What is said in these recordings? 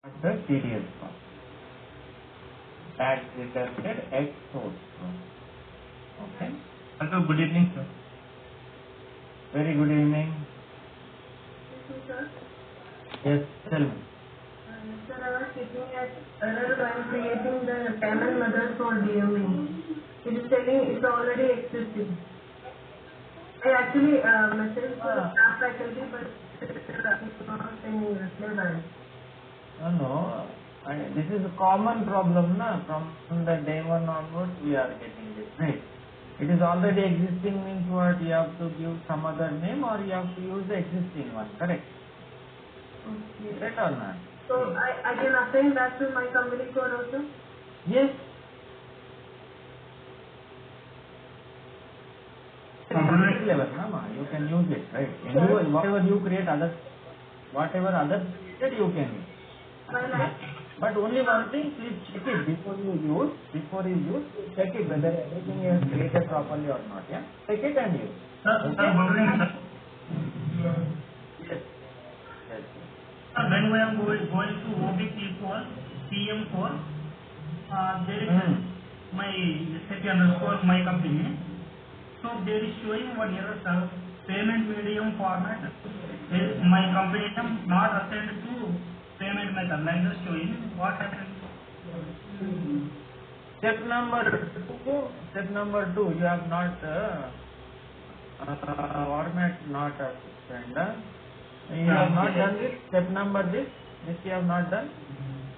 the serial from. Tax deducted X source from. Okay. Hello, good evening, sir. Very good evening. Sir, Yes, tell me. sir, I was checking at error while creating the payment method for DME. It is telling it's already existing. I actually messaged the staff faculty, but it's not any reply back. No, this is a common problem, na? From the day one onwards, we are getting this, right? It is already existing means what? You have to give some other name or you have to use the existing one, correct? Okay. Right or not? So I can assign that to my company code also? Yes. Level, na? You can use it, right? And whatever you create, whatever others created, you can use. But only one thing, please check it before you use. Check it whether everything is created properly or not. Yeah, check it and use. Sir, Okay? sir, good evening, sir. Yes. Yes. Sir, when we are going to OBP4, PM4, there is my SAP underscore my company. So there is showing one error, sir. Payment medium format is my company name not assigned to payment method. Like this showing. What happened? Step number two. You have not format not assigned. You have not done this. Step number this you have not done.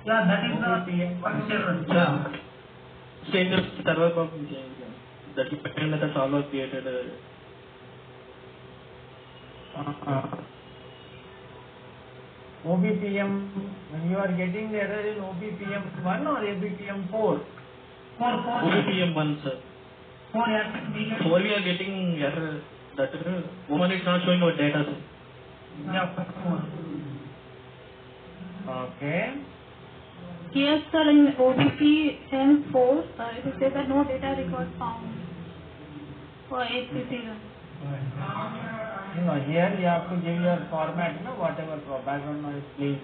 Yeah, that is OBPM. the error. Yeah. Change the server copy change. The dependent methods all was created. OBPM, when you are getting the error in OBPM 1 or ABPM 4? 4. OBPM 1, sir. 4 yeah. 4 we are getting error. That one is not showing our data, sir. Yeah, 4. Okay. Yes, sir, in OTP M4, it says that no data record found for HCC. No, here you have to give your format, whatever background noise, please.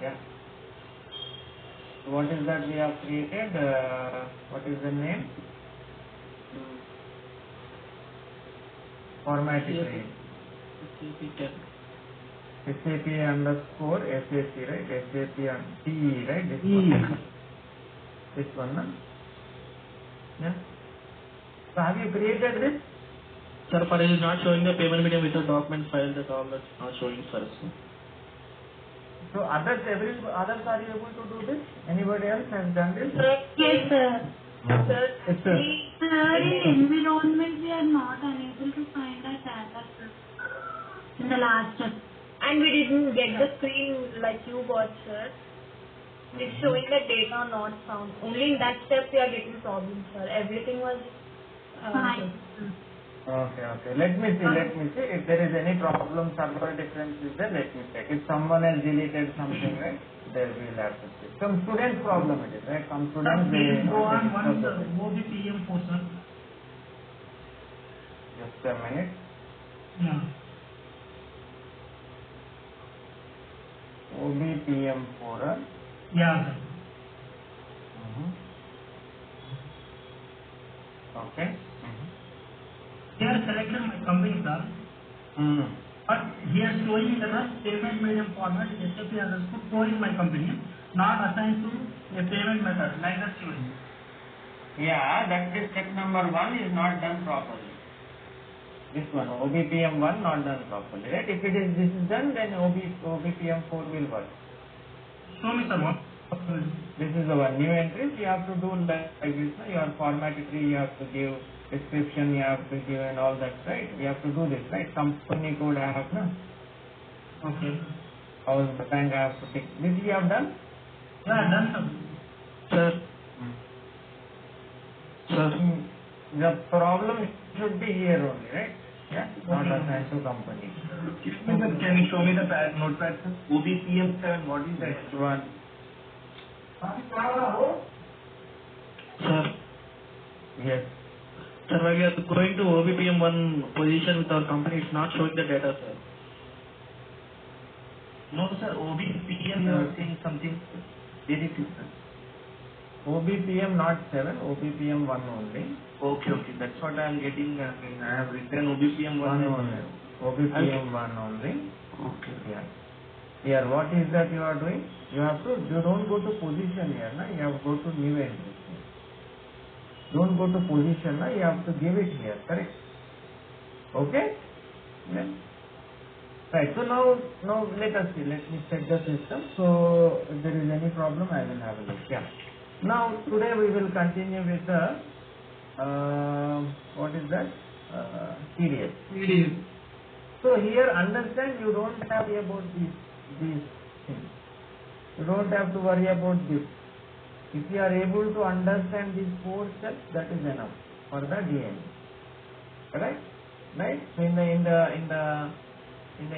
Yeah. So what is that we have created? What is the name? Format is created. SAP underscore SAC, right? SAP and TE, right? This one. This one, no? Yeah. So have you created this? Sir, but it is not showing the payment medium with the document file, that all that's not showing, sir. So others are you able to do this? Anybody else has done this? Yes, sir. Sir, Yes, sir. Sir, in environment, we are not unable to find that data, sir. In the last step. and we didn't get the screen like you got, sir. It's showing the data not found. Only in that step we are getting problems, sir. Everything was Fine. Okay. Let me see. If there is any problem, server difference is there, let me check. If someone has deleted something, right, there we will have to see. Some students' problem it is, right? Some students, they Go on one, disturb sir. it. OBPM4, sir. Just a minute. Yeah. OBPM4. Yeah, sir. Okay. Here selected my company, sir. But here showing the payment medium format is SAP underscore core is my company, not assigned to a payment method, like that showing. Yeah, that is step number 1 is not done properly. This one, OBPM 1 not done properly, right? If this is done, then OBPM 4 will work. Show me, sir, what? This is the one. New entries you have to do like this. Your format tree you have to give, description you have to give and all that, right? You have to do this, right? Company code I have, no? Okay. House bank I have to take. This you have done? Yeah, done, sir. Sir. The problem should be here only, right? Yeah, not assigned to company. Can you show me the notepad, sir? OBPM7, what is that? This one. Sir. Yes. Sir, while we are going to OBPM 1 position with our company, it's not showing the data, sir. No, sir, OBPM, you are saying something very different. OBPM not 7, OBPM 1 only. Okay, that's what I am getting. I have written OBPM 1 1 only. OBPM 1 only. Okay. Yeah. Here, what is that you are doing? You don't go to position here, na? You have to go to new entry. Don't go to position, na? You have to give it here, correct? Okay? Yeah. Right, so now let us see, let me check the system. So, if there is any problem, I will have a look. Yeah. Now, today we will continue with the, what is that? TDS. So here, understand, you don't have to worry about these things. You don't have to worry about this. If you are able to understand these 4 steps, that is enough for the DNA. Correct? Right? So in the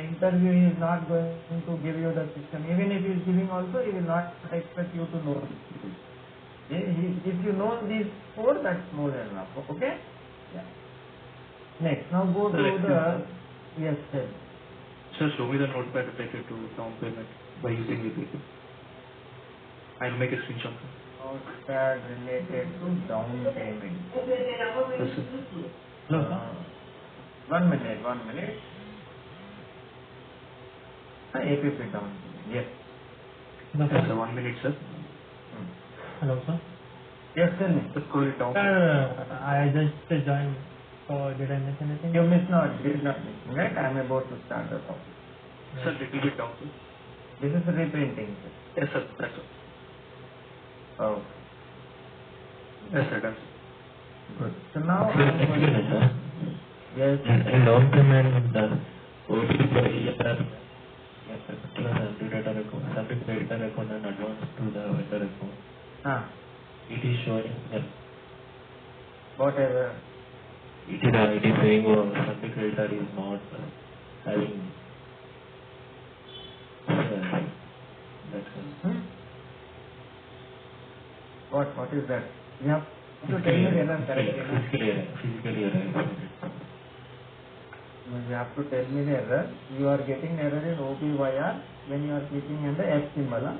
interview, he is not going to give you the system. Even if he is giving also, he will not expect you to know. If you know these 4, that's more than enough. Okay? Yeah. Next, now go to the... Yes, sir. Sir, show me the notepad related to down payment by using VPP. I will make a screenshot. Notepad related to down payment. Yes, sir. No, 1 minute. APP down. Yes. Yes, sir. 1 minute, sir. Hello, sir. Yes, tell me. Just scroll it down. Sir, I just joined. So did I miss anything? You did not miss, right? I am about to start the topic. Sir, little bit down, sir. This is reprinting. Yes, sir. That's all. Oh, Yes, sir. Done. good. So now I am going to... Yes. In down payment, the OTP per year, yes, particular salary data account, salary data account and advance to the vendor account. It is showing, yes, Whatever. it is saying salary data is not having, that's all. What is that? You have to tell me the error correctly. Physical error. You have to tell me the error. You are getting error in OBYR when you are clicking on the F symbol. Huh?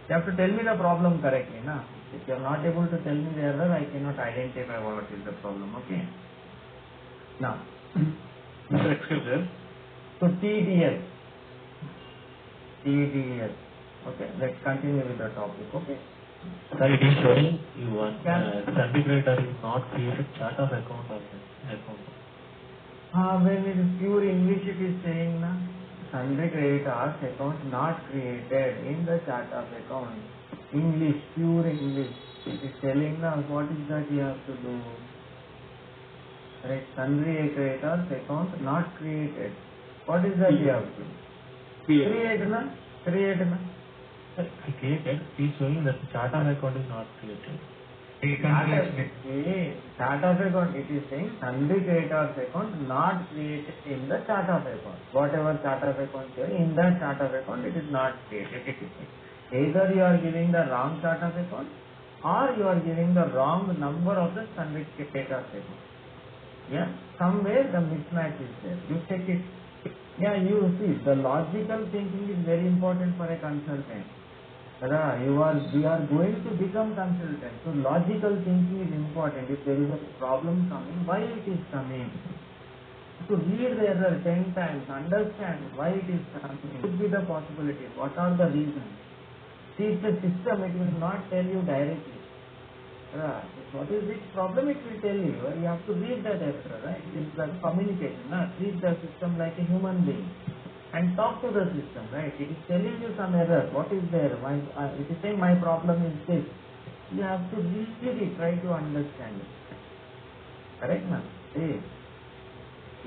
You have to tell me the problem correctly. Na? If you are not able to tell me the error, I cannot identify what is the problem. Okay. Now, Sir, excuse me. so TDS. Okay, let's continue with the topic. Okay. Sir, it is showing you want salary data is not created chart of account of account. When it is pure English, it is saying na, sundry creditors account not created in the chart of account. English, pure English. It is telling now what is that you have to do. Right, sundry creditors account not created. What is that you have to do? Create na? Sir, I created, it is showing that chart of account is not created. Chart of account, it is saying sundry creditors account not created in the chart of account. Whatever chart of account here, in that chart of account it is not created. Either you are giving the wrong chart of account or you are giving the wrong number of the sundry creditors account. Yeah, somewhere the mismatch is there. You check it. Yeah, you see, the logical thinking is very important for a consultant. We are going to become consultants. So logical thinking is important. If there is a problem coming, why it is coming? To read the error 10 times, understand why it is coming. Could be the possibilities. What are the reasons? See, it's a system, it will not tell you directly. What is this problem? It will tell you. You have to read that error, right? It's like communication. Treat the system like a human being. And talk to the system, right? It is telling you some error. What is there? It is saying my problem is this. You have to read it, try to understand it. Correct, ma'am? Hey,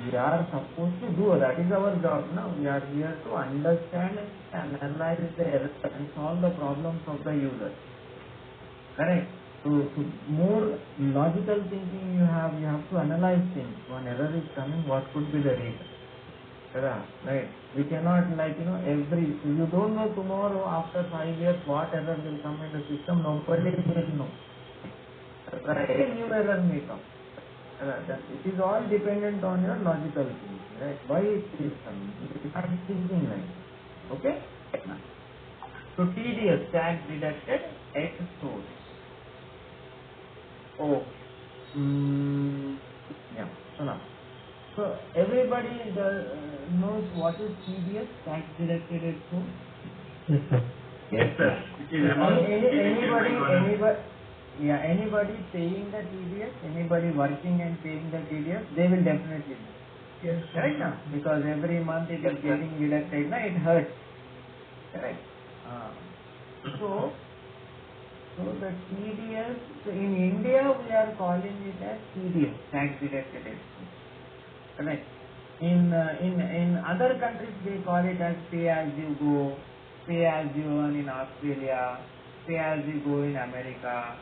we are supposed to do, that is our job now. We are here to understand and analyze the error and solve the problems of the user. Correct? So more logical thinking you have to analyze things. When error is coming, what could be the reason? Right? We cannot you don't know tomorrow after 5 years what error will come in the system, nobody will know. Right? A new error may come. It is all dependent on your logical thinking, right? Why it is coming? You are thinking like that. Okay? So TDS, tax deducted at source. Oh. Yeah. So now. So everybody knows what is TDS, tax deducted at source? Yes, sir. Yes, sir. Anybody paying the TDS, anybody working and paying the TDS, they will definitely know. Yes. Correct now? Because every month it is getting deducted, na, it hurts. Correct? So the TDS, so in India we are calling it as TDS, tax deducted expense. Correct? In other countries they call it as pay as you go, pay as you earn in Australia, pay as you go in America.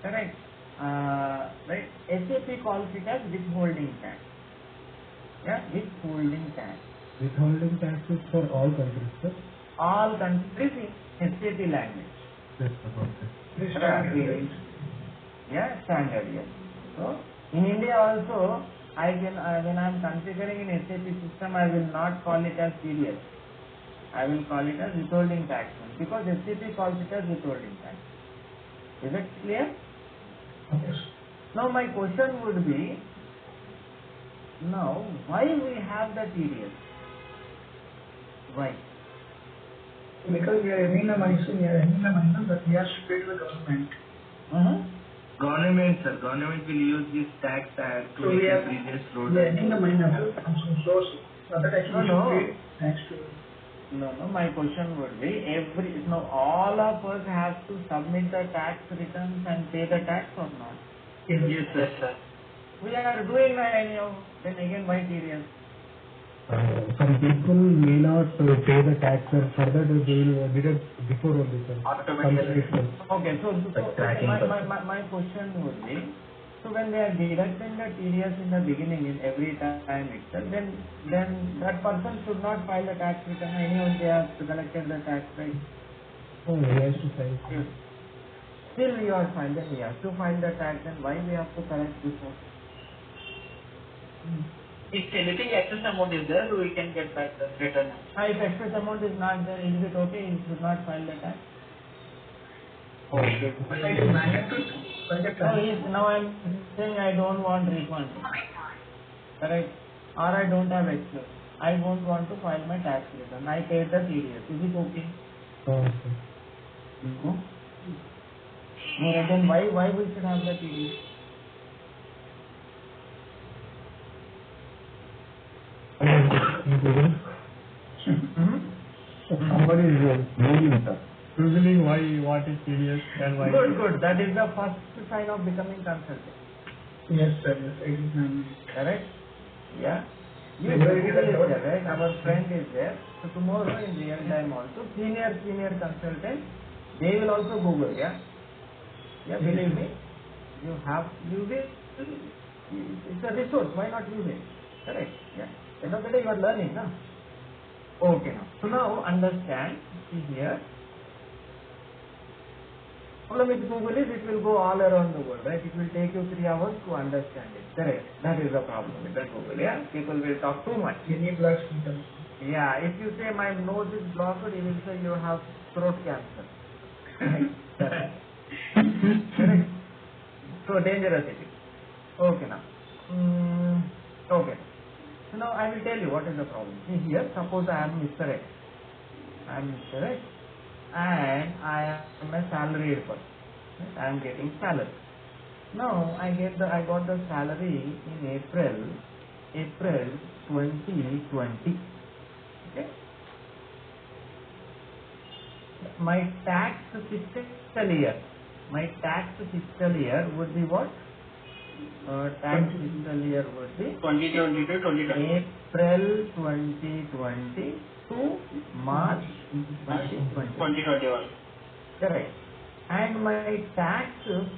Correct? Right? SAP calls it as withholding tax. Yeah, withholding tax. Withholding tax is for all countries, sir. All countries in SAP language. Yes, sir. Right. Yeah, standard, yes. So, in India also, I can, when I am configuring in SAP system, I will not call it as TDS. I will call it as withholding tax because SAP calls it as withholding tax. Is it clear? Yes. Now my question would be, now why we have the TDS? Why? Because we are earning the money, so we are earning the money, but we are to pay to the government. Government, sir. Government will use this tax to So we are increase this we road. are earning the money now from some source. So that actually No. we pay tax to. No, my question would be, all of us have to submit the tax returns and pay the tax or not? Yes, sir. We are doing that anyhow, then again why TDS? Some people may not pay the tax, and further they will deduct before only, sir. Automatically. Okay, so tracking my question would be, so when they are deducting the TDS in the beginning, in every time itself, then that person should not file the tax return. Anyhow, they have collected the tax, right? Oh, he has to file. Yes. Still we are filed, then we have to file the tax, and why we have to collect before? If anything excess amount is there, we can get back the return. If excess amount is not there, is it okay? You should not file the tax. Okay. But I do mandatory for the tax. Now I'm saying I don't want refund. Correct? Or I don't have excess. I won't want to file my tax return. I paid the TDS. Is it okay? Okay. No. No, then why we should have the TDS? Somebody is Googling what is TDS and why. Good. That is the first sign of becoming consultant. Yes, sir. Yes, I did not. Correct? Yeah. You Everybody Google is does there, right? Our friend is there. So tomorrow in real time also, senior consultant, they will also Google, yeah? Yeah, believe me. You have use it. It's a resource. Why not use it? Correct? Yeah. End of the day you are learning, no? Okay now. So now understand, see here. Problem with Google is it will go all around the world, right? It will take you 3 hours to understand it. Correct. That is the problem with the Google, yeah? People will talk too much. Any blocks we can. Yeah, if you say my nose is blocked, he will say you have throat cancer. Correct. Correct. So dangerous it is. Okay now. Okay. So now I will tell you what is the problem. See here, suppose I am Mr. X. I am Mr. X and I am a salaried person. Right? I am getting salary. Now I got the salary in April 2020. Okay. My tax fiscal year would be what? Tax fiscal year would be 2020 to 2020. April 2020 to March 2020. 2021. Correct. And my tax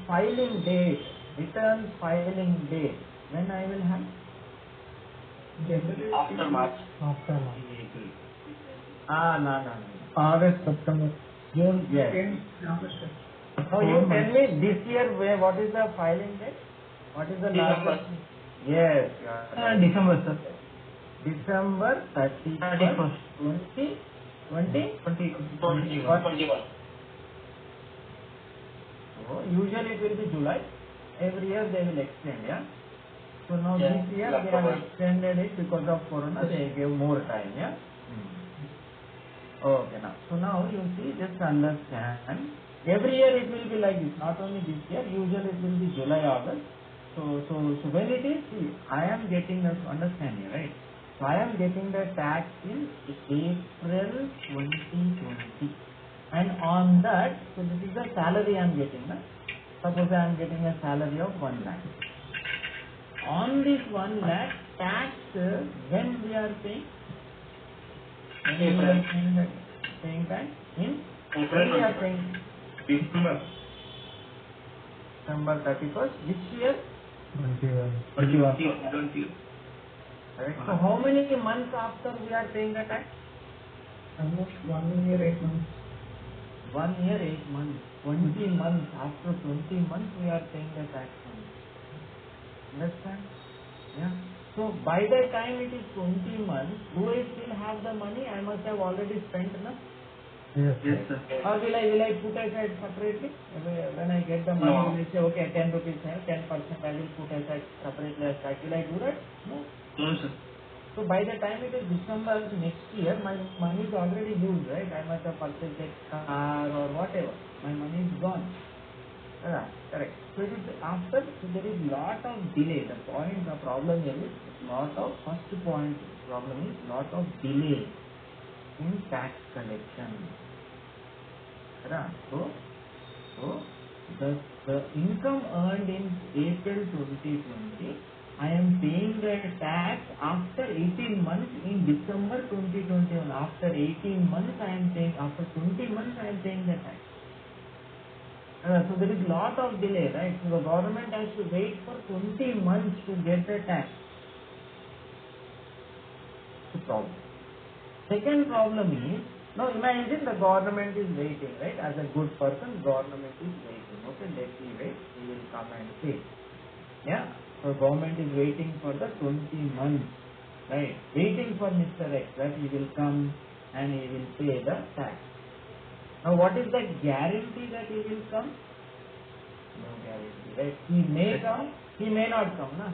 filing date, return filing date, when I will have? After March. After March. No. August, September, June. Yes. Now you tell me this year what is the filing date? What is the last? Yes. December, sir. December 31st, 2021. So usually it will be July. Every year they will extend, yeah. So now this year they have extended it because of Corona. They gave more time, yeah. Okay, now. So now you see, just understand. Every year it will be like this. Not only this year. Usually it will be July, August. So when it is, see, I am getting the understanding, right? So I am getting the tax in April 2020, and on that, so this is the salary I am getting. Na? Suppose I am getting a salary of 1 lakh. On this 1 lakh tax, when we are paying? April. Paying tax in April. we are paying December. December 31st. Which year? 21. Right. So how many months after we are paying the tax? Almost 1 year, 8 months. 1 year, 8 months. 20 months. After 20 months we are paying the tax. Understand? Yeah. So by the time it is 20 months, do I still have the money? I must have already spent enough. Yes, Yes, sir. Or will I put aside separately? When I get the money, No. will I say, okay, 10 rupees, 10% I will put aside separately as tax. Will I do that? No. No, sir. So by the time it is December next year, my money is already used, right? I must have purchased a car or whatever. My money is gone. Correct. So it is after, so there is lot of delay. The problem here is first point problem is lot of delay in tax collection. So the income earned in April 2020, I am paying the tax after 18 months in December 2021. After 18 months I am paying, after 20 months I am paying the tax. So there is lot of delay, right? So the government has to wait for 20 months to get the tax. The problem. Second problem is, now imagine the government is waiting, right? As a good person, government is waiting. Okay, let me wait. He will come and pay. Yeah. So government is waiting for the 20 months, right? Waiting for Mr. X that he will come and he will pay the tax. Now what is the guarantee that he will come? No guarantee, right? He may come, he may not come, na?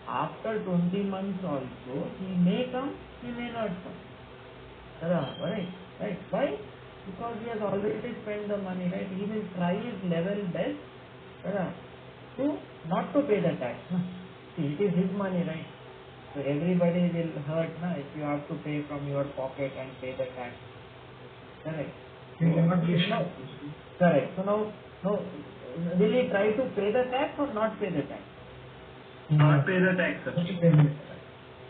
After 20 months also, he may come, he may not come. Right? Why? Because he has already spent the money, right? He will try his level best to not to pay the tax. Na? See, it is his money, right? So everybody will hurt, na, if you have to pay from your pocket and pay the tax. Correct. Correct. So now, will he try to pay the tax or not pay the tax? Not pay the tax, sir.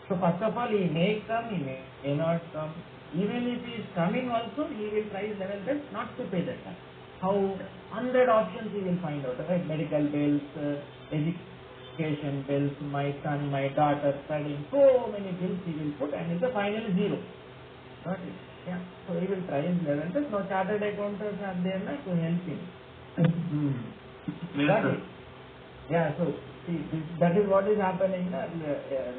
So first of all, he may come, he may not come. Even if he is coming also, he will try his level best not to pay the tax. How? 100 options he will find out, right? Medical bills, education bills, my son, my daughter studying, so many bills he will put, and it's a final zero. Got it? Yeah. So he will try his level best. Now chartered accountants are there na, to help him. Yes, Got sir. it? Yeah. So see, that is what is happening.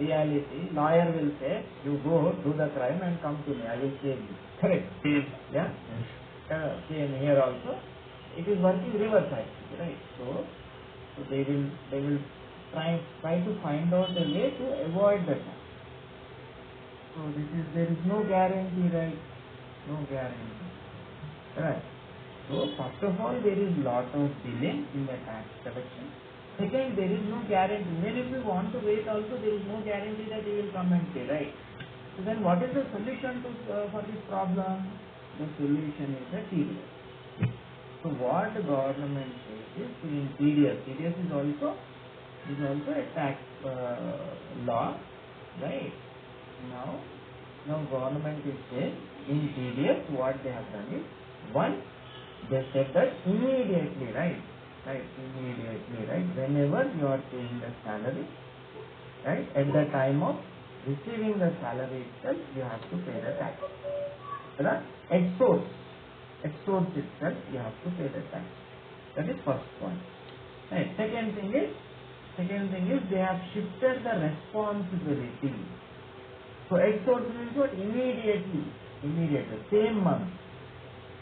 Reality. Lawyer will say, you go do the crime and come to me. I will save you. Correct? Yes. Yeah. Same here also. It is working reverse side, right? So they will try to find out a way to avoid the tax. So there is no guarantee, right? No guarantee. Right. So first of all, there is lot of delay in the tax collection. Second, there is no guarantee. Even if you want to wait also, there is no guarantee that he will come and pay, right? So then what is the solution for this problem? The solution is the TDS. So what the government says is in TDS is also a tax law, right? Now government is saying in TDS what they have done is, one, they said that immediately, right? Whenever you are paying the salary, right? At the time of receiving the salary itself, you have to pay the tax. Right? At source itself, you have to pay the tax. That is first point. Right. Second thing is, Second thing is they have shifted the responsibility. So ex source means what? Immediately, same month.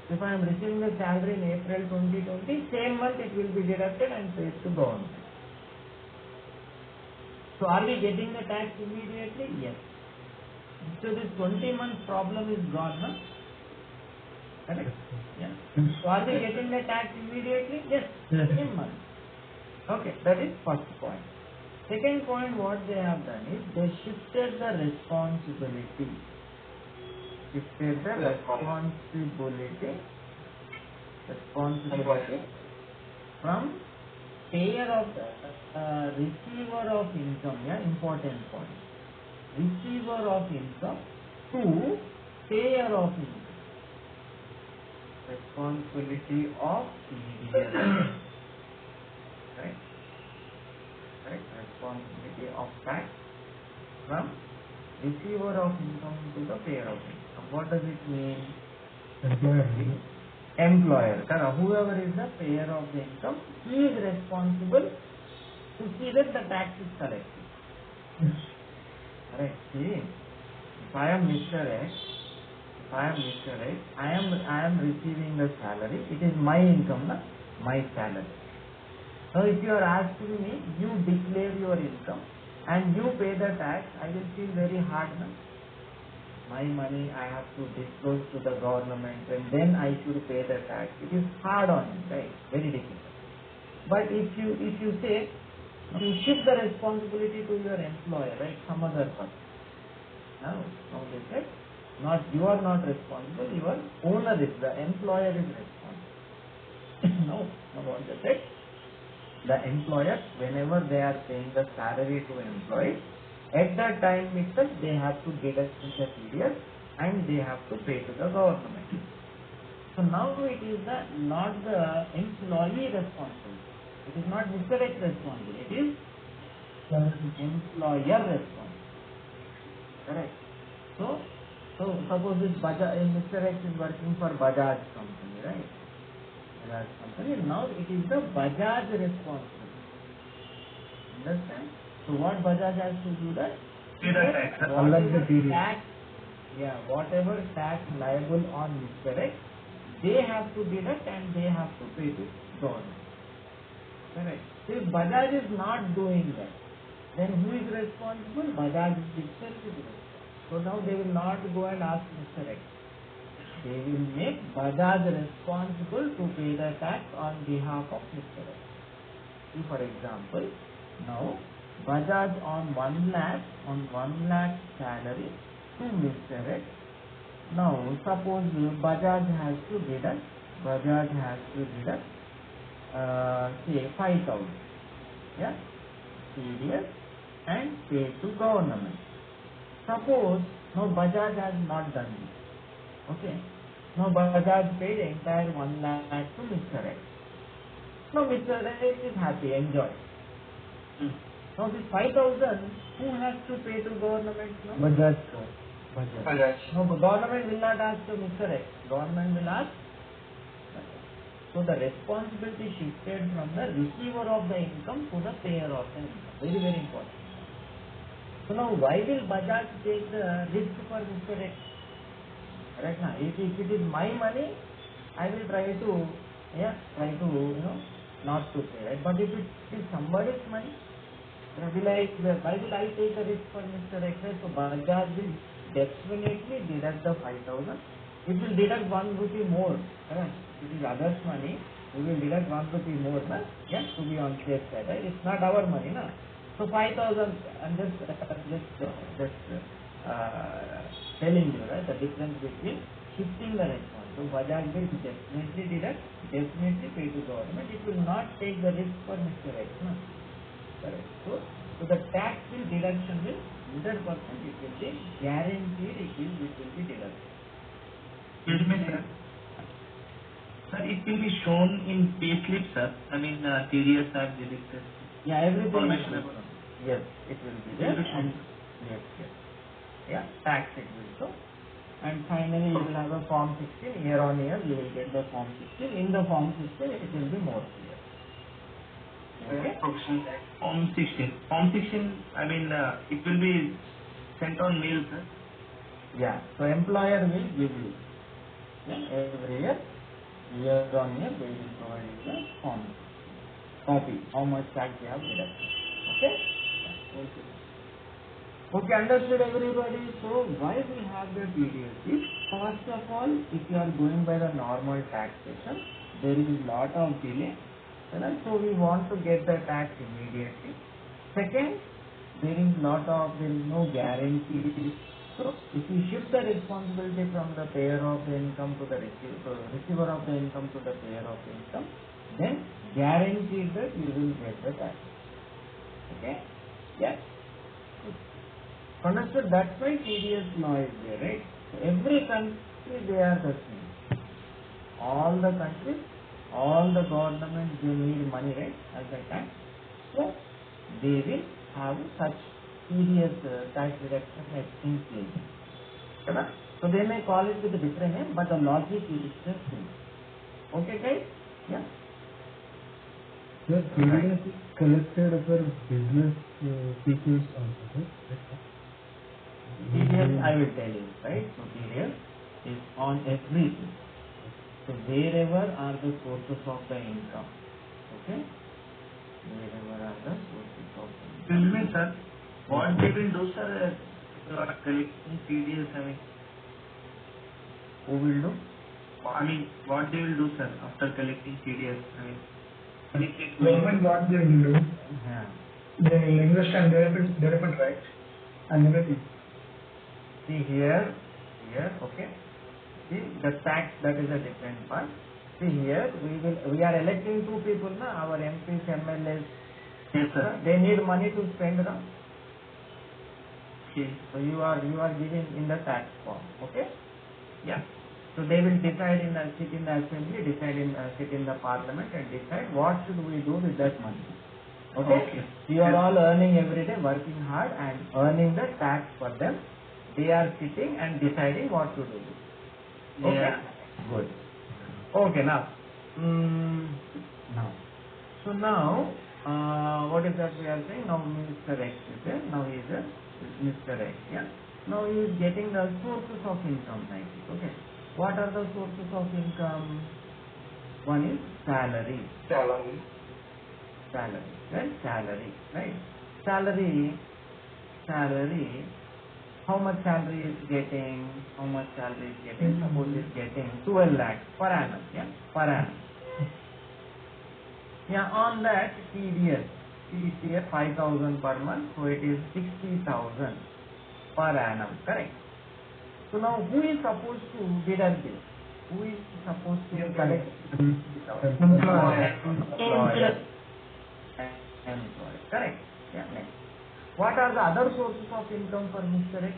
If I am receiving the salary in April 2020, same month it will be deducted and paid to government. So are we getting the tax immediately? Yes. So this 20 month problem is gone, no? Correct? Yeah. So are we getting the tax immediately? Yes. Same month. Okay, that is first point. Second point, what they have done is they shifted the responsibility. Responsibility from payer of receiver of income. Yeah, important point. Receiver of income to payer of income. Responsibility of CDS. Right? Responsibility of tax from receiver of income to the payer of income. What does it mean? Employer. Whoever is the payer of the income, he is responsible to see that the tax is collected. Correct. See, if I am Mr. X, I am receiving the salary. It is my income, my salary. Now, if you are asking me, you declare your income and you pay the tax, I will feel very hard. No? My money I have to disclose to the government and then I should pay the tax. It is hard on me, right? Very difficult. But if you say, you shift the responsibility to your employer, right? Some other person. Now they said, you are not responsible, your owner is, the employer is responsible. Now what they said? The employer, whenever they are paying the salary to employees, at that time itself they have to deduct the period and they have to pay to the government. So now it is not the employee responsibility. It is not Mr. X responsibility. It is employer responsibility. Correct. So suppose this Mr. X is working for Bajaj company, right? Now it is the Bajaj responsibility. Understand? So what Bajaj has to do that? Whatever tax liable on Mr. X, they have to deduct and they have to pay to government. Correct. So if Bajaj is not doing that, then who is responsible? Bajaj itself is responsible. So now they will not go and ask Mr. X. They will make Bajaj responsible to pay the tax on behalf of Mr. X. See, for example, now Bajaj on 1 lakh salary to Mr. X. Now suppose Bajaj has to deduct say 5,000, yeah, CDS and pay to government. Suppose now Bajaj has not done this. Okay. Now Bajaj paid entire 1 lakh to Mr. X. Now Mr. X is happy, enjoy. Now this 5,000, who has to pay to government now? Bajaj. No, but government will not ask to Mr. X. Government will ask. So the responsibility shifted from the receiver of the income to the payer of the income. Very, very important. So now why will Bajaj take the risk for Mr. X? Right now, if it is my money, I will try to not to pay, right? But if it is somebody's money, why will I take the risk for Mr. X? So Bajaj will definitely deduct the 5,000. It will deduct 1 rupee more. Right? If it is others' money, we will deduct 1 rupee more, yes, to be on safe side. Right? It's not our money, na? So 5,000. I'm just telling you, right, the difference between shifting the response. So Bajaj will definitely deduct, definitely pay to government. It will not take the risk for Mr. X. No? Correct. So the tax deduction will 100%, it will be guaranteed, it will be deducted. Excuse me, sir. Sir, it will be shown in payslip, sir. I mean, TDS have deducted. Yeah, everything. Information about. Yes, it will be there. Yes. Yeah, tax it will show. And finally, you will have a form 16. Year on year, you will get the form 16. In the form 16, it will be more clear. Okay. Form 16. Form 16, I mean, it will be sent on mail, sir. Yeah. So employer will give you, yeah, every year on year they will provide you the form copy how much tax you have deducted. Okay. Yeah. Okay. Okay, understood everybody. So why we have the TDS is, first of all, if you are going by the normal taxation, there is a lot of delay. And so we want to get the tax immediately. Second, there is no guarantee. So if you shift the responsibility from the payer of the income to the receiver of the income to the payer of the income, then guaranteed that you will get the tax. Okay? Yes. Understood? That's why TDS law is there, right? So every country they are the same. All the countries, all the governments, they need money, right, as a tax. So they will have such TDS tax reduction in place. Correct? So they may call it with a different name, but the logic is the same. Okay, guys? Yeah. The TDS is collected for business people also, right? TDS, I will tell you, right? So TDS is on everything. So wherever are the sources of the income, okay? Wherever are the sources of the income. Excuse me, sir. What they will do, sir, collecting TDS, I mean, Who will do? what they will do, sir, after collecting TDS, I mean, Government what they will do, Yeah. they will invest and development rights and everything. See here, okay. See the tax, that is a different part. See here, we are electing two people, na, our MPs, MLAs. yes, sir. They need money to spend, na. Okay. So you are giving in the tax form, okay? Yeah. So they will decide sit in the assembly, sit in the parliament and decide what should we do with that money. Okay? Okay. You are all earning every day, working hard and earning the tax for them. They are sitting and deciding what to do. Okay? Yeah. Good. Okay, now. Now, what is that we are saying? Now Mr. X is there. Now he is a Mr. X. Yeah. Now he is getting the sources of income, right? Okay. What are the sources of income? One is salary. Salary. Right? Salary. Right? Salary. How much salary is getting? Suppose he is getting 12 lakhs per annum. Yeah. Per annum. Yeah. On that TDS is here 5,000 per month. So it is 60,000 per annum. Correct. So now who is supposed to deduct this? Who is supposed to collect? Employer. Employer. Correct. Yeah. Next. What are the other sources of income for Mr. X?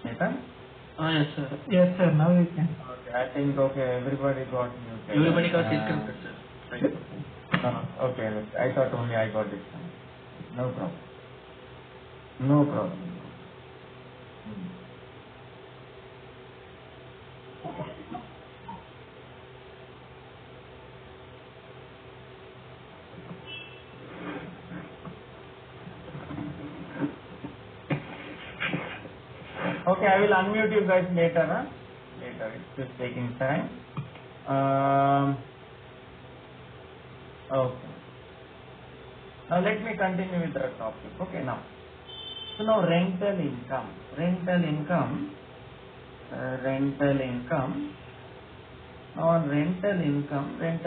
Nathan? Yes, sir. Yes, sir. Now you can. Okay, I think everybody got muted. Everybody got disconnected, sir. Right. Okay, I thought only I got disconnected. No problem. No problem. Okay, I will unmute you guys later, huh? Later, it's just taking time. Okay. Now let me continue with the topic. Okay, now. So now rental income. Now on rental income is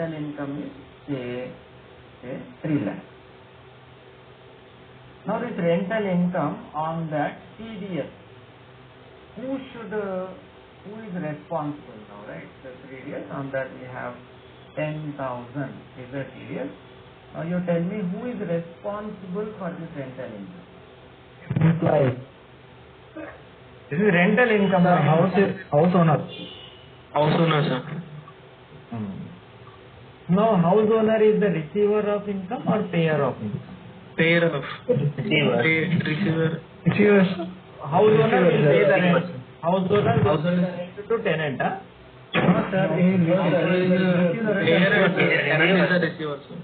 say 3 lakh. Now this rental income on that TDS, who is responsible now, right? The TDS on that we have 10,000 is the TDS. Now you tell me who is responsible for this rental income? Employee. This is rental income. The house owner. House owner, sir. Now house owner is the receiver of income or payer of income? Payer of receiver. House owner will pay the rent. House owner will pay the rent to tenant, huh? No, sir. Payer and tenant is the receiver, sir.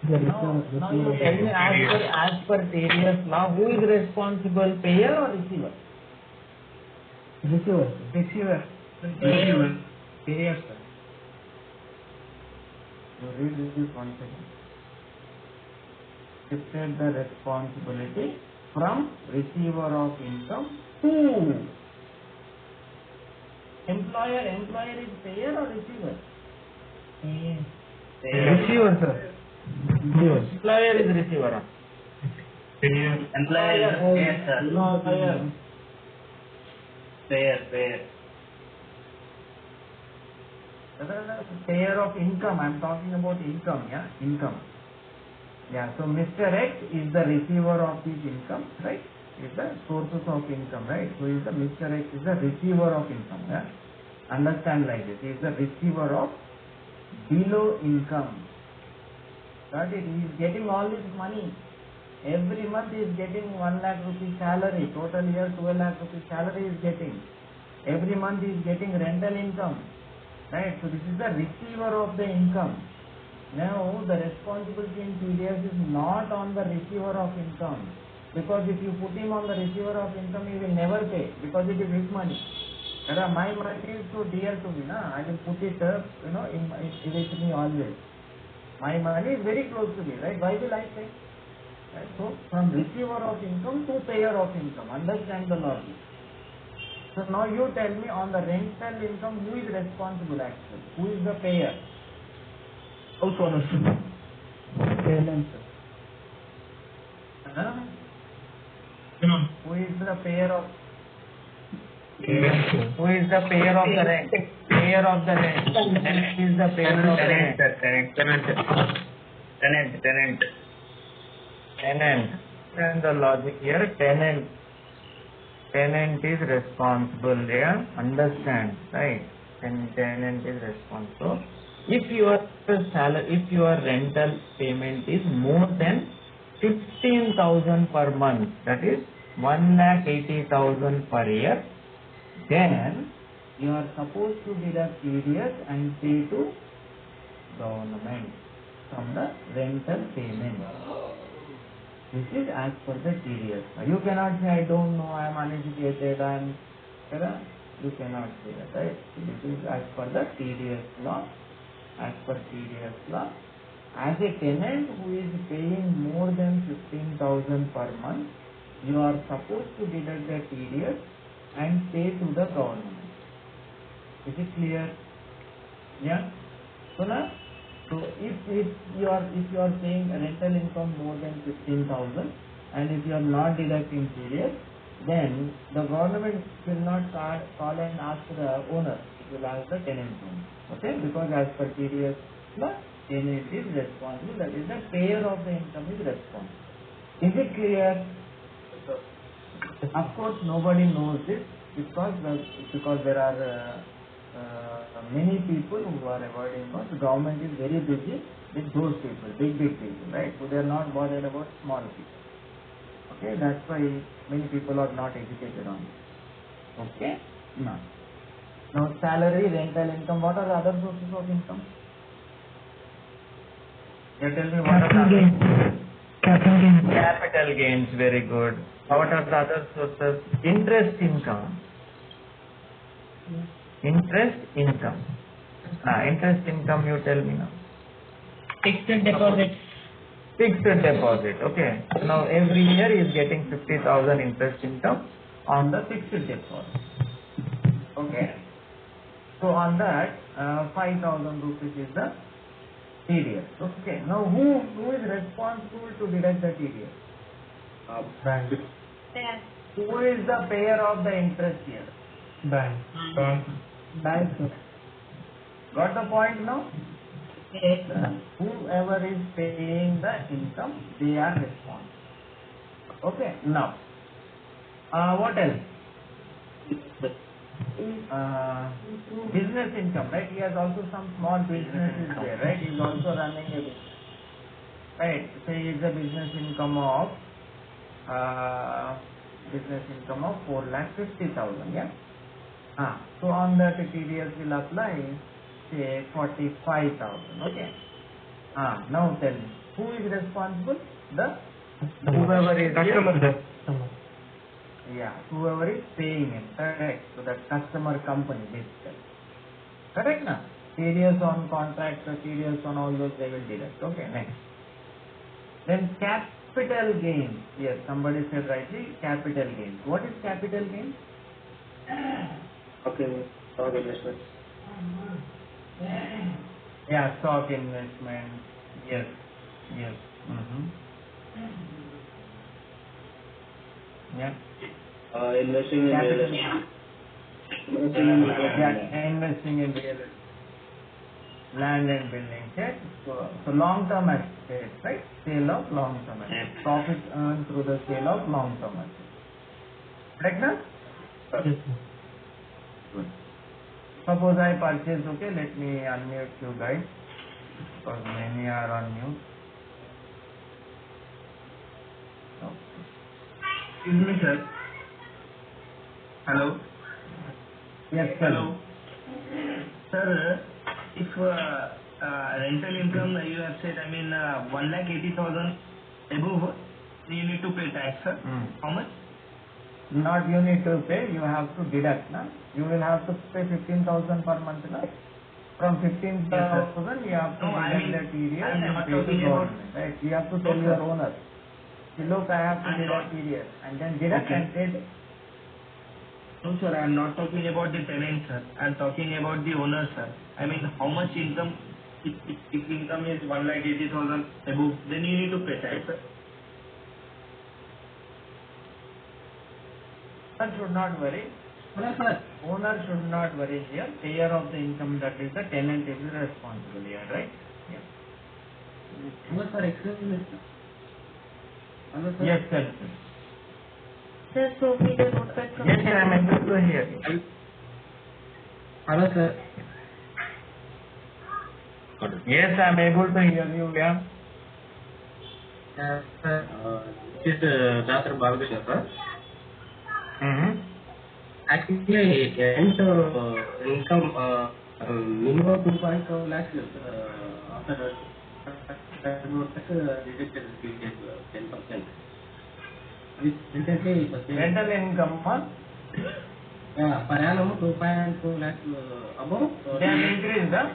Now you tell me as per TDS law, who is responsible, payer or receiver? Receiver. Receiver. Payer, sir. You read this one second. Shifted the responsibility from receiver of income to employer. Employer is payer or receiver? Receiver, sir. Receiver. Employer is receiver. Employer is payer, sir. Employer. Payer. Payer of income. I am talking about income. Yeah, income. Yeah. So Mr. X is the receiver of this income, right? Is the sources of income, right? So is the Mr. X is the receiver of income. Yeah. Understand like this. He is the receiver of below income. Got it? He is getting all this money. Every month he is getting 1 lakh rupees salary. Total year 12 lakh rupees salary is getting. Every month he is getting rental income. Right? So this is the receiver of the income. Now the responsibility in TDS is not on the receiver of income. Because if you put him on the receiver of income, he will never pay. Because it is his money. My money is so dear to me. I will put it with me always. My money is very close to me. Right? Why will I pay? Right? So from receiver of income to payer of income. Understand the logic. So now you tell me on the rental income, who is responsible actually? Who is the payer? House owner. Tenant, sir. Who is the payer of? Who is the payer of the rent? Payer of the rent. Who is the payer of the rent? Tenant. And the logic here, tenant is responsible. Yeah, understand, right? And tenant is responsible. If your rental payment is more than 15,000 per month, that is 1,80,000 per year, then you are supposed to deduct TDS and pay to government from the rental payment. This is as per the TDS. You cannot say, I don't know, I am uneducated, you cannot say that, right? This is as per the TDS law. As per TDS law, as a tenant who is paying more than 15,000 per month, you are supposed to deduct the TDS and pay to the government. Is it clear? Yeah. So now, if you are paying a rental income more than 15,000 and if you are not deducting TDS, then the government will not call and ask the owner. It will ask the tenant only. Okay? Because as per TDS, the tenant is responsible. That is, the payer of the income is responsible. Is it clear? Of course, nobody knows this because there are many people who are avoiding because the government is very busy with those people, big people, right? So they are not bothered about small people. Okay, that's why many people are not educated on it. Okay? Now salary, rental income, what are the other sources of income? You tell me what are the other? Capital gains, very good. What are the other sources? Interest income. Interest income, you tell me now. Fixed deposit. Fixed deposit, okay. Now every year he is getting 50,000 interest income on the fixed deposit. Okay. So So on that, 5,000 rupees is the TDS. Okay. Now who is responsible to deduct the TDS? Bank. Yes. Who is the payer of the interest here? Bank. Bank. Got the point now? Yes. Whoever is paying the income, they are responsible. Okay. Now, what else? Business income, right? He has also some small businesses there, right? He is also running a business, right? So he is a business income of 4,50,000, yeah. So on that TDS will apply, say 45,000, okay. Now tell me, who is responsible? Whoever is Customer. Yeah, whoever is paying it, correct. So that customer company basically. Correct na? TDS on contracts, TDS on all those they will deduct. Okay, next. Then capital gains. Yes, somebody said rightly, capital gains. What is capital gains? Okay, stock investment. Yeah, stock investment. Yes, yes. Yeah. Investing in real Capital estate. investing in real estate, land and buildings, yes. So long-term assets, right? Sale of long-term assets. Profit earned through the sale of long-term assets. Correct na? Yes. Good. Suppose I purchase, okay, let me unmute you guys because many are on mute. Excuse me, sir. Hello. Yes, sir. Hello. Sir, if rental income you have said, 1,80,000 above, you need to pay tax, sir. How much? Not you need to pay, you have to deduct, na? You will have to pay 15,000 per month, na? From 15,000 you have to deduct the TDS I'm and not pay to talking about- government, right? You have to tell your owner. Look, I have to I'm deduct not- TDS and then deduct Okay. and pay. No, sir, I'm not talking about the tenant, sir. I'm talking about the owner, sir. How much income, if income is 1,80,000 above, then you need to pay tax, sir. Owner should not worry. Owner should not worry here. Payer of the income, that is the tenant, is responsible here, right? Yeah. Yes, sir. Sir, so we the notepad from Yes, I am able to hear you. Hello, sir. Yes, I am able to hear you, yeah. This is Dr. Balgashar, sir. Actually, rent income minimum 2.4 lakhs after deducted 10%. Recently, Rental income, per annum 2.4 lakhs above. they have increased, huh?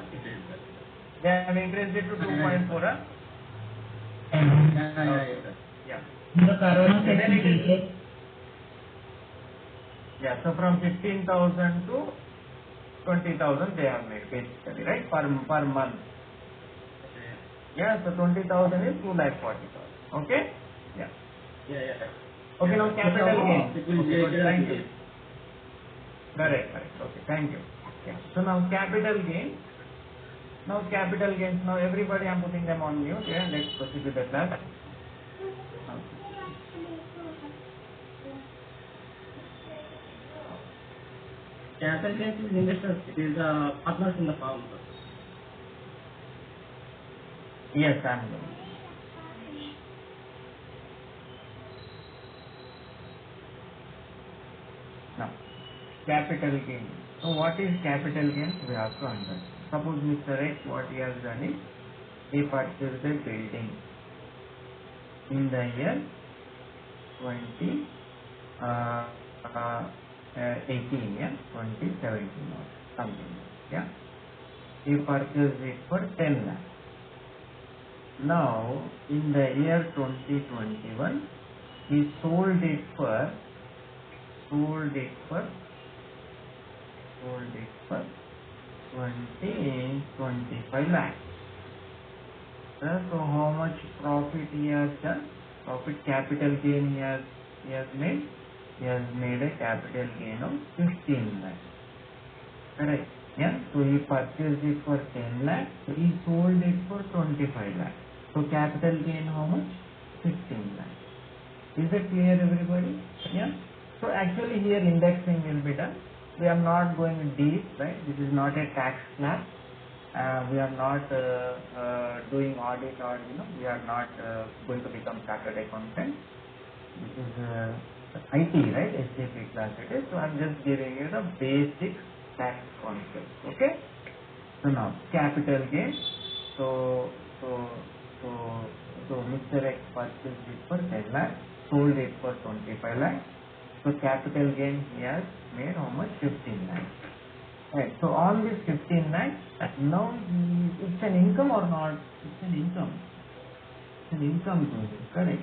They have increased it to 2.4, huh? Yeah. The corona section. Yeah, so from 15,000 to 20,000 they have made basically, right? Per month. Yeah, so 20,000 is 2,40,000. Okay? Yeah. Okay, now capital gain. Okay, thank you. Correct. Okay, thank you. Yeah. So now capital gain. Now capital gains. Now everybody, I'm putting them on mute. Yeah, let's proceed with the class. Capital gains is investors. It is partners in the firm. Yes, I'm going. Now, capital gain. So what is capital gain? We have to understand. Suppose Mr. X, what he has done is, he purchased a building in the year 2018, yeah, 2017 or something, yeah. He purchased it for 10 lakhs. Now, in the year 2021, he sold it for 20 25 lakhs. So how much profit he has done? Profit capital gain he has made? He has made a capital gain of 15 lakhs. Correct? Yeah. So he purchased it for 10 lakhs. He sold it for 25 lakhs. So capital gain how much? 15 lakhs. Is it clear, everybody? Yeah. So actually here indexing will be done. We are not going deep, right? This is not a tax class. We are not doing audit or we are not going to become chartered accountant. This is IT, right? SAP class it is. So I am just giving you the basic tax concept. Okay. So now capital gain. So Mr. X purchased it for 10 lakhs, sold it for 25 lakhs. So capital gain he has made how much? 15 lakhs. Right. So on this 15 lakhs, now it's an income or not? It's an income. It's an income to him, correct?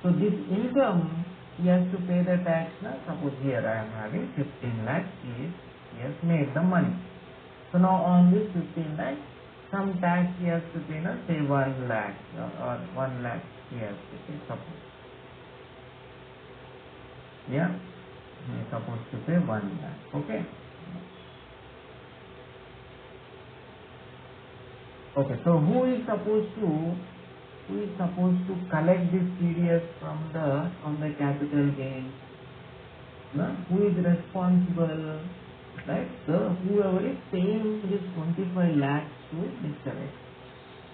So this income he has to pay the tax. Now suppose here I am having 15 lakhs. He has made the money. So now on this 15 lakhs, some tax he has to pay. Now say 1 lakh or 1 lakh he has to pay. Suppose. Yeah, he is supposed to pay 1 lakh. Okay. Okay. So who is supposed to collect this TDS from the capital gain? No? Who is responsible? Right. So whoever is paying this 25 lakhs to Mr. X.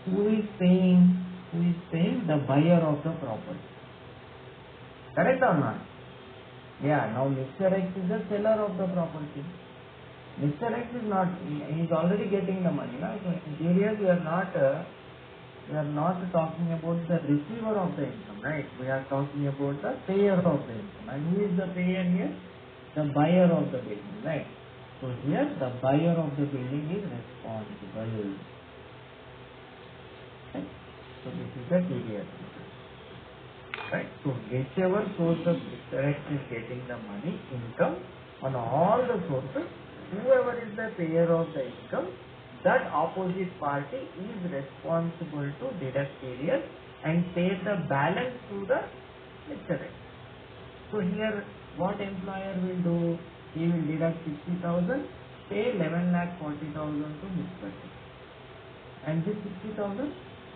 Who is paying? The buyer of the property. Correct or not? Yeah, now Mr. X is the seller of the property. Mr. X is not, he is already getting the money. Right? So here we are not talking about the receiver of the income, right? We are talking about the payer of the income. And who is the payer here? The buyer of the building, right? So here the buyer of the building is responsible. Right? So this is the TDS. Right? So whichever source of Mr. X is getting the money, income, on all the sources, whoever is the payer of the income, that opposite party is responsible to deduct TDS and pay the balance to the Mr. X. So here what employer will do? He will deduct 60,000, pay 11,40,000 to Mr. X. And this 60,000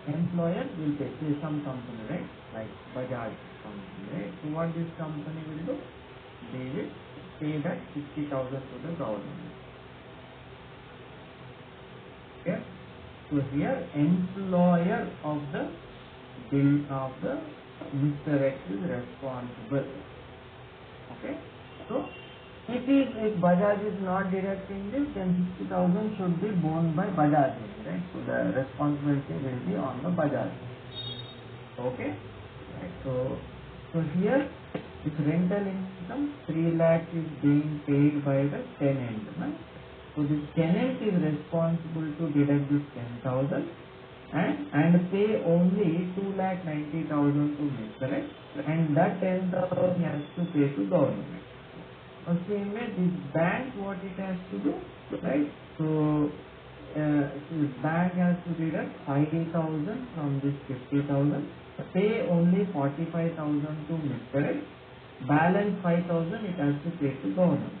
employer will pay, say some company, right? Like Bajaj company, right? So what this company will do? They will pay that 60,000 to the government. Okay? So here employer of the Mr. X is responsible. Okay? So if Bajaj is not deducting this, then 60,000 should be borne by Bajaj, right? So the responsibility will be on the Bajaj. Okay? Right. So here this rental income 3 lakhs is being paid by the tenant. Right? So this tenant is responsible to deduct this 10,000 and pay only 2,90,000 to Mr. X, and that 10,000 he has to pay to government. Same way, this bank, what it has to do, right? So this bank has to deduct 50,000 from this 50,000, pay only 45,000 to Mr. X, balance 5,000 it has to pay to government.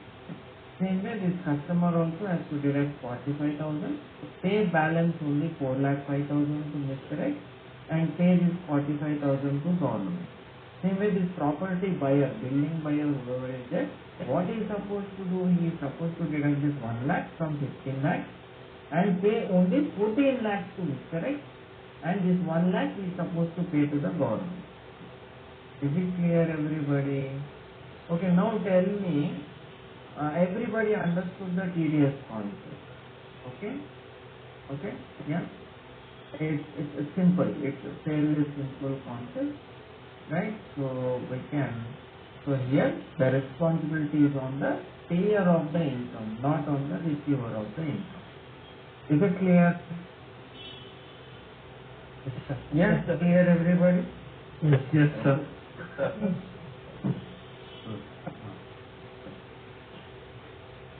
Same way, this customer also has to deduct 45,000, pay balance only 4,05,000 to Mr. X, and pay this 45,000 to government. Same way, this property buyer, building buyer, whoever is there, what he is supposed to do? He is supposed to deduct this 1 lakh from 15 lakhs and pay only 14 lakhs to Mr. X, and this 1 lakh he is supposed to pay to the government. Is it clear, everybody? Okay, now tell me, everybody understood the TDS concept. Okay? Okay? Yeah? It's simple. It's a fairly simple concept. Right? So we can, so here the responsibility is on the payer of the income, not on the receiver of the income. Is it clear? Yes, clear, everybody? Yes, sir.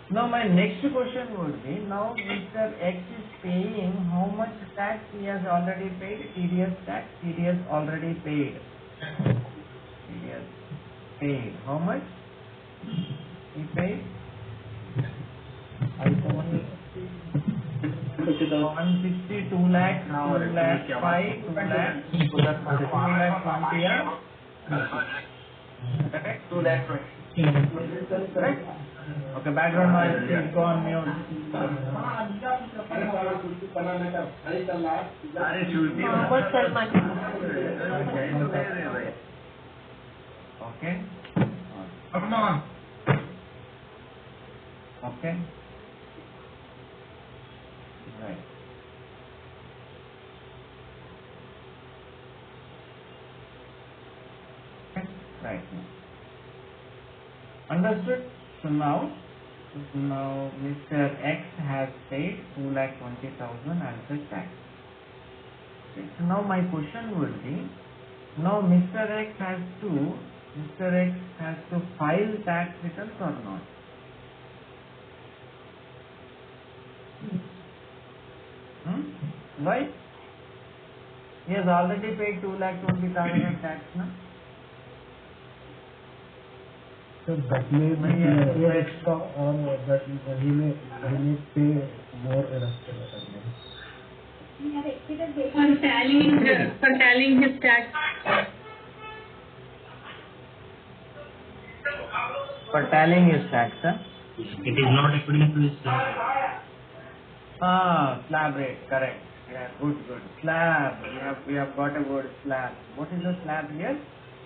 Now my next question would be, now Mr. X is paying how much tax he has already paid? TDS tax, TDS already paid. TDS paid. How much? He paid? 160, 2 lakh, 2 lakh 5, 2 lakh, 2 lakh 20, correct? 2 lakh 20. Correct? Okay, background noise, please go on mute. Okay. Come on. Okay. Right. Okay. Right. Understood? So now Mr. X has paid 2,20,000 as the tax. Okay. So now my question would be, now Mr. X has to file tax returns or not? Why? He has already paid 2,20,000 tax, no? So that may be extra, or that he may pay more For tallying his tax. For tallying his tax, huh? It is not according to his Slab rate, correct. Yeah, good. Slab. We have got a word, slab. What is the slab here?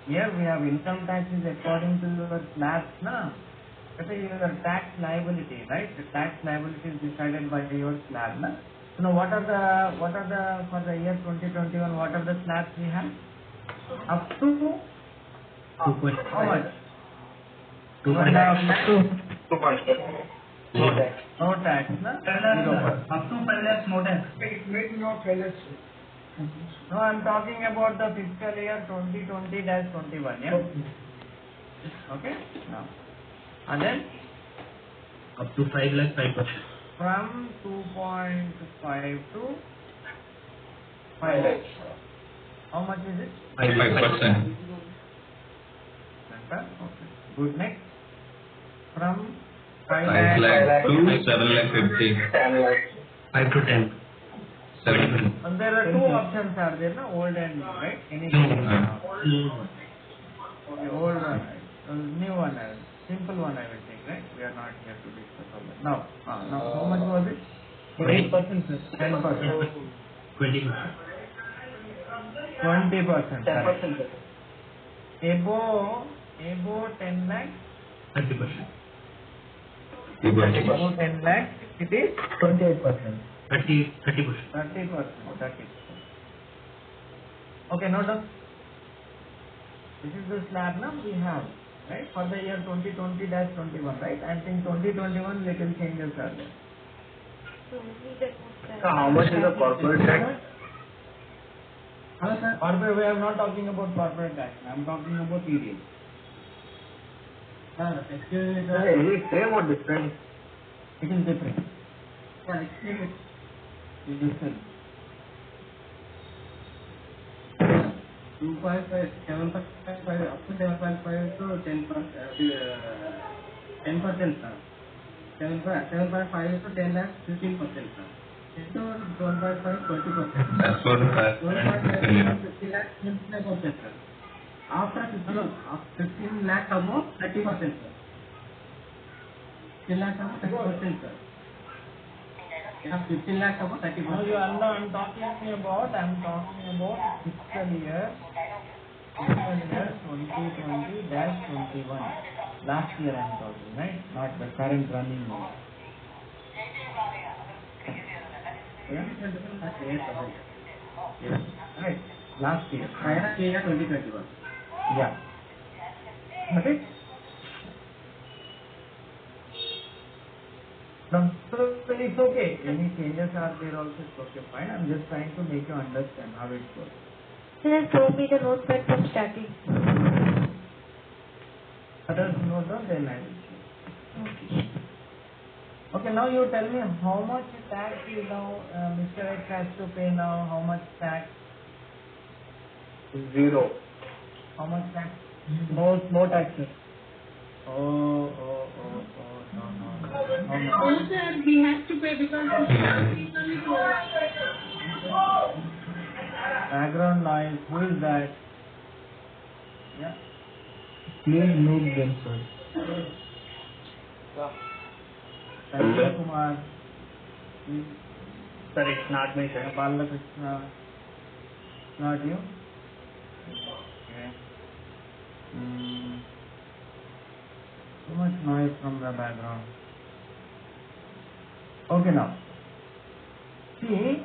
Here we have income tax is according to your slabs, na? That is your tax liability, right? The tax liability is decided by your slab, na? So now what are the for the year 2021? What are the slabs we have? Up to how much? 2.5. No tax, na? up to 5 lakhs, no tax. It may be not valid. No, I am talking about the fiscal year 2020-21, yeah? Okay? Now, and then? Up to 5 lakh, 5%. From 2.5 to 5 lakhs. How much is it? 5%. Okay. Good. Next. From 5 5 lakh to 7 lakh 50. 5 to 10. 7. And there are two options are there, na? Old and new, right? Any New. Okay, old one. New one. Simple one I will take, right? We are not here to discuss all that. Now how much was it? 8%, 10%. 20%. 20%. 10%. Above 10 lakhs. 30%. Above 10 lakhs, it is 28%. 30%. 30%. Okay, note down. This is the slab now we have, right? For the year 2020-21, right? And in 2021, little changes are there. So how much is the corporate tax? Corporate, we are not talking about corporate tax. I am talking about TDS. Is it same or different? It is different. It is different. 2.5, 7.5, up to 7.5 to 10%, 10%, sir. 7.5 to 10 lakhs, 15%, sir. Into 1.5, 20%. That's what 1.5, 50 lakhs, 25%, sir. After 15 lakhs above, 30%, sir. 15 lakhs above, 30%, sir. Yeah, 15 lakhs above, 30%. No, I'm talking about fiscal year 2020-21. Last year I am talking, right? Not the current running one. Yeah? Yes. Right. Last year. Financial year 2021. Yeah. Okay. No, so it's okay. Any changes are there also, it's okay, fine. I'm just trying to make you understand how it works. Sir, show me the notepad from starting. Others note down, then I will show. Okay. Okay, now you tell me how much tax you now, Mr. X has to pay now, how much tax? 0. How much tax? No taxes. Oh, no. Also, he has to pay because Background noise, who is that? Yeah. Please mute them, sir. Sanjay Kumar. Sir, it's not me, sir. Balakrishna. Not you? Okay. Too much noise from the background. Okay, now. See,